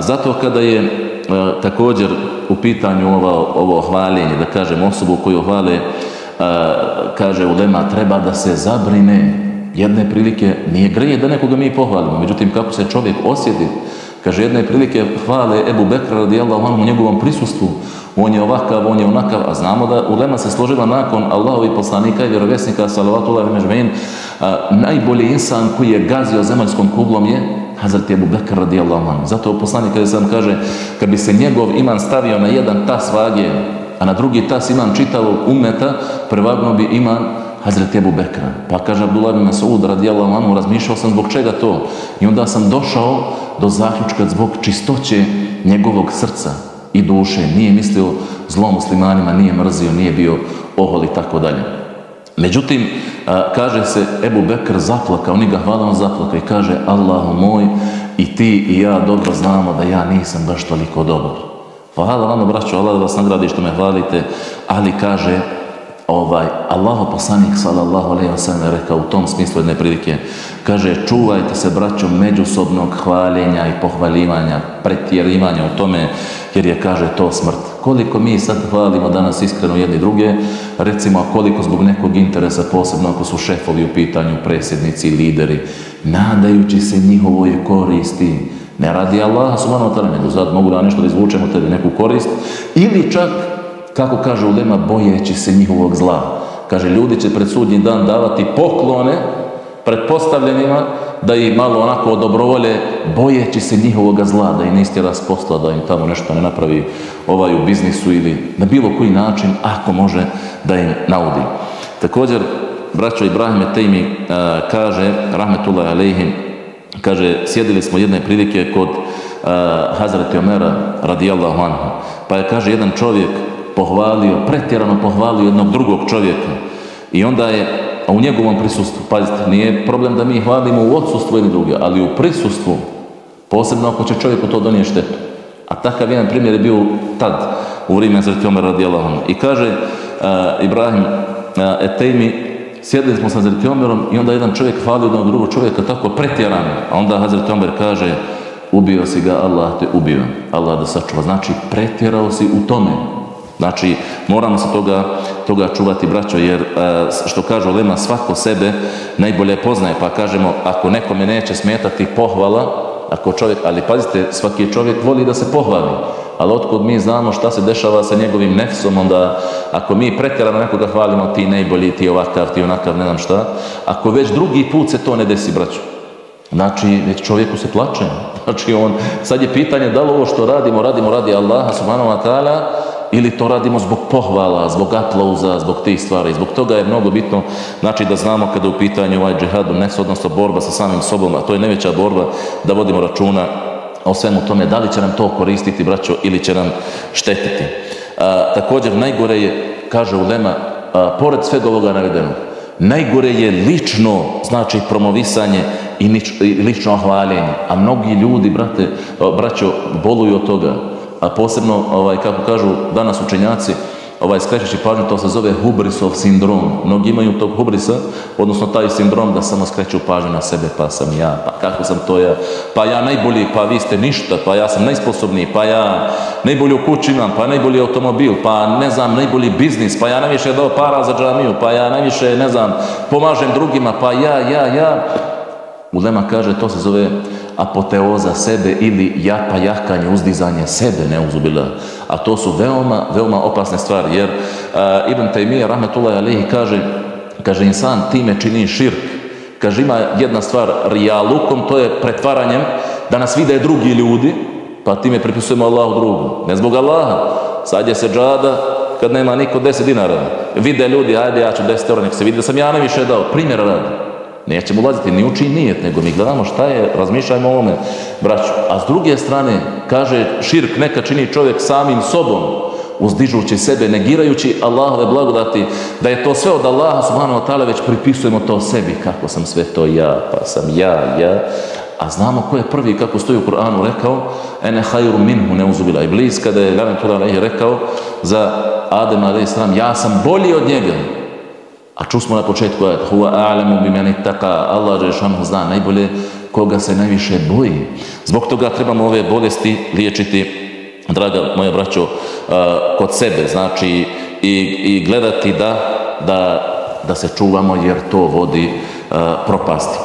Zato kada je također u pitanju ovo hvaljenje, da kažem osobu koju hvale, kaže ulema, treba da se zabrine. Jedne prilike nije grije da nekoga mi pohvalimo, međutim kako se čovjek osjeti, kaže jedne prilike hvale Ebu Bekra radijallahu anhu u njegovom prisustvu, on je ovakav, on je onakav, a znamo da ulema se složila nakon Allahovih poslanika i vjerovjesnika salavatullahi ve međmein, najbolji insan koji je gazio zemaljskom kuglom je Hazret Ebu Bekr radijallahu anhu. Zato poslanik kada sam kaže, kad bi se njegov iman stavio na jedan tas vage, a na drugi tas iman čitavog ummeta, prevagnuo bi iman Hazret Ebu Bekra. Pa kaže Abdullah ibn Mas'ud radijallahu anhu, razmišljao sam zbog čega to. I onda sam došao do zaključka zbog čistoće njegovog srca i duše. Nije mislio zlo muslimanima, nije mrzio, nije bio ohol i tako dalje. Međutim, kaže se Ebu Bekr zaplakao, oni ga hvalom zaplakao i kaže Allahu moj, i ti i ja dobro znamo da ja nisam baš toliko dobar. Pa hvala vama braćo, Allah da vas nagradi što me hvalite, ali kaže Allaho poslanik sallallahu alejhi ve sellem rekao u tom smislu jedne prilike, kaže čuvajte se braćo međusobnog hvaljenja i pohvaljivanja, pretjerivanja u tome, jer je kaže to smrt. Koliko mi sad hvalimo danas iskreno jedni druge, recimo koliko zbog nekog interesa, posebno ako su šefovi u pitanju, predsjednici, lideri, nadajući se njihovoj koristi, ne radi Allaha subhanahu wa ta'ala, nego sad mogu da nešto da izvučemo tebi neku korist, ili čak kako kaže ulema, bojeći se njihovog zla. Kaže, ljudi će pred sudnji dan davati poklone pretpostavljenima da ih malo onako dobrovolje, bojeći se njihovog zla, da ih ne istjera s posla, da im tamo nešto ne napravi u biznisu ili na bilo koji način, ako može, da im naudi. Također, braćo Ibrahim Tejmi kaže, rahmetullahi alejhim, kaže, sjedili smo jedne prilike kod Hazreti Omera radijallahu anhu, pa je, kaže, jedan čovjek pohvalio, pretjerano pohvalio jednog drugog čovjeka i onda je, a u njegovom prisustvu, pazite, nije problem da mi hvalimo u odsustvu ili druge, ali u prisustvu, posebno ako će čovjeku to donije štetu. A takav jedan primjer je bio tad, u vrijeme Hazreti Omer radijallahu anhu. I kaže Ibrahim Etejmi, sjedili smo sa Hazreti Omerom i onda jedan čovjek hvalio jednog drugog čovjeka tako pretjerano, a onda Hazreti Omer kaže, ubio si ga, Allah te ubio, Allah da sačuva. Znači, pretjerao si u tome. Znači, moramo se toga čuvati, braćo, jer što kaže ulema, svako sebe najbolje poznaje, pa kažemo, ako nekome neće smetati pohvala, ako čovjek, ali pazite, svaki čovjek voli da se pohvali, ali otkud mi znamo šta se dešava sa njegovim nefsom, onda ako mi pretjerano nekoga hvalimo, ti najbolji, ti ovakav, ti onakav, ne znam šta, ako već drugi put se to ne desi, braćo, znači, već čovjeku se plače, znači sad je pitanje da li ovo što radimo radi Allaha subhanahu wa ta'ala, ili to radimo zbog pohvala, zbog aplauza, zbog tih stvari. Zbog toga je mnogo bitno, znači da znamo kada u pitanju ovaj džihad, odnosno borba sa samim sobom, a to je najveća borba, da vodimo računa o svemu tome, da li će nam to koristiti, braćo, ili će nam štetiti. Također, najgore je, kaže ulema, pored svega ovoga navedenog, najgore je lično, znači promovisanje i lično hvaljenje, a mnogi ljudi, braćo, boluju od toga. A posebno, kako kažu danas učenjaci, skrećući pažnju, to se zove hubrisov sindrom. Mnogi imaju tog hubrisa, odnosno taj sindrom da samo skreću pažnju na sebe, pa sam ja, pa kako sam to ja, pa ja najbolji, pa vi ste ništa, pa ja sam najsposobniji, pa ja najbolji u kući imam, pa najbolji automobil, pa ne znam, najbolji biznis, pa ja najviše dao para za džamiju, pa ja najviše, ne znam, pomažem drugima, pa ja. Ulema kaže, to se zove apoteoza sebe ili jahkanje, uzdizanje sebe, neuzubila. A to su veoma, veoma opasne stvari, jer Ibn Tejmije, rahmetullahi alejhi, kaže, insan time čini širk. Kaže, ima jedna stvar, rijalukom, to je pretvaranjem da nas vide drugi ljudi, pa time pripisujemo Allahu drugu. Ne zbog Allaha. Sad je seđada, kad nema niko 10 dinara. Vide ljudi, ajde, ja ću 10 eura, nek se vidi da sam ja najviše dao. Primjera radi. Nećemo ulaziti ni u čiji nijet, nego mi gledamo šta je, razmišljajmo o ovome, braću. A s druge strane, kaže, širk neka čini čovjek samim sobom, uzdižući sebe, negirajući Allahove blagodati, da je to sve od Allaha subhanahu wa ta'ala, već pripisujemo to sebi, kako sam sve to ja, pa sam ja. A znamo ko je prvi, kako stoji u Kur'anu, rekao, ene hajru minhu neuzubila. Iblis, kada je Ganem rekao za Adema a.s. ja sam bolji od njega. A čuli smo na početku, huwa a'lamu biman ittaqa, Allah dželešanu zna najbolje koga se najviše boji. Zbog toga trebamo ove bolesti liječiti, draga moja braćo, kod sebe, znači i gledati da se čuvamo jer to vodi propasti.